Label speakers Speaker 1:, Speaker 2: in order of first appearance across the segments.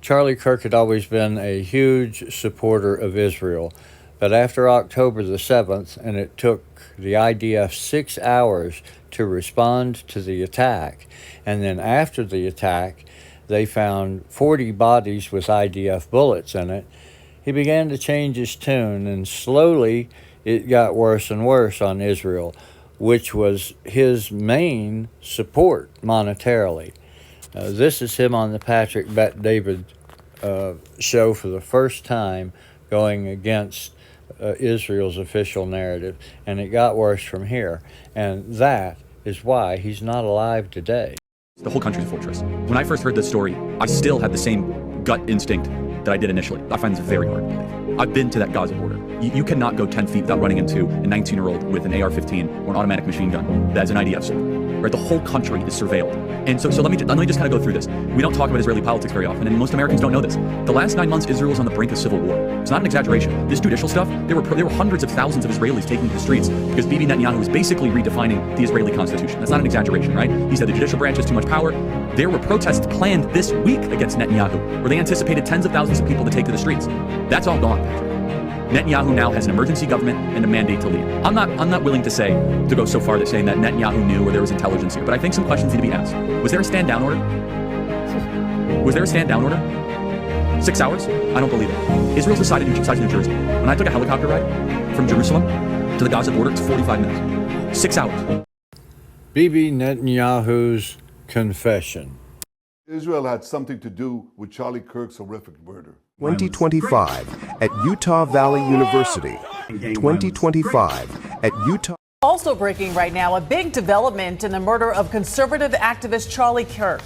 Speaker 1: Charlie Kirk had always been a huge supporter of Israel, but after October the 7th, and it took the IDF 6 hours to respond to the attack, and then after the attack, they found 40 bodies with IDF bullets in it, he began to change his tune, and slowly it got worse and worse on Israel, which was his main support monetarily. This is him on the Patrick Bet-David show for the first time going against Israel's official narrative, and it got worse from here. And that is why he's not alive today.
Speaker 2: The whole country's a fortress. When I first heard this story, I still had the same gut instinct that I did initially. I find this very hard to believe. I've been to that Gaza border. You cannot go 10 feet without running into a 19-year-old with an AR-15 or an automatic machine gun that's an IDF soldier. Right? The whole country is surveilled. And so let me just kind of go through this. We don't talk about Israeli politics very often, and most Americans don't know this. The last 9 months, Israel is on the brink of civil war. It's not an exaggeration. This judicial stuff, there were hundreds of thousands of Israelis taking to the streets because Bibi Netanyahu was basically redefining the Israeli constitution. That's not an exaggeration, right? He said the judicial branch has too much power. There were protests planned this week against Netanyahu, where they anticipated tens of thousands of people to take to the streets. That's all gone, Patrick. Netanyahu now has an emergency government and a mandate to lead. I'm not willing to go so far as saying that Netanyahu knew or there was intelligence here, but I think some questions need to be asked. Was there a stand-down order? Was there a stand-down order? 6 hours? I don't believe it. Israel's the side of New Jersey. When I took a helicopter ride from Jerusalem to the Gaza border, it's 45 minutes. 6 hours.
Speaker 1: Bibi Netanyahu's confession.
Speaker 3: Israel had something to do with Charlie Kirk's horrific murder.
Speaker 4: 2025 at Utah Valley University. 2025 at Utah.
Speaker 5: Also breaking right now, a big development in the murder of conservative activist Charlie Kirk.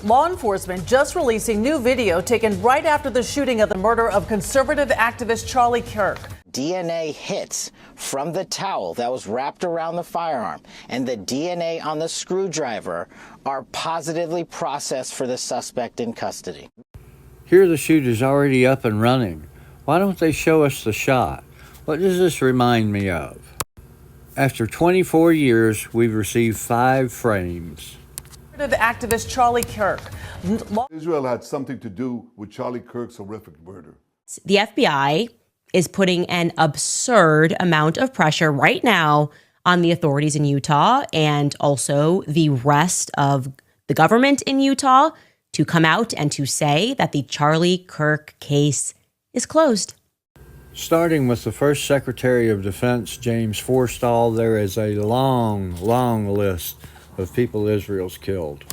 Speaker 5: Law enforcement just releasing new video taken right after the shooting of the murder of conservative activist Charlie Kirk.
Speaker 6: DNA hits from the towel that was wrapped around the firearm and the DNA on the screwdriver are positively processed for the suspect in custody.
Speaker 1: Here the shoot is already up and running. Why don't they show us the shot? What does this remind me of? After 24 years, we've received 5 frames.
Speaker 5: Activist Charlie Kirk.
Speaker 3: Israel had something to do with Charlie Kirk's horrific murder.
Speaker 7: The FBI is putting an absurd amount of pressure right now on the authorities in Utah and also the rest of the government in Utah to come out and to say that the Charlie Kirk case is closed.
Speaker 1: Starting with the first Secretary of Defense, James Forstall, there is a long, long list of people Israel's killed.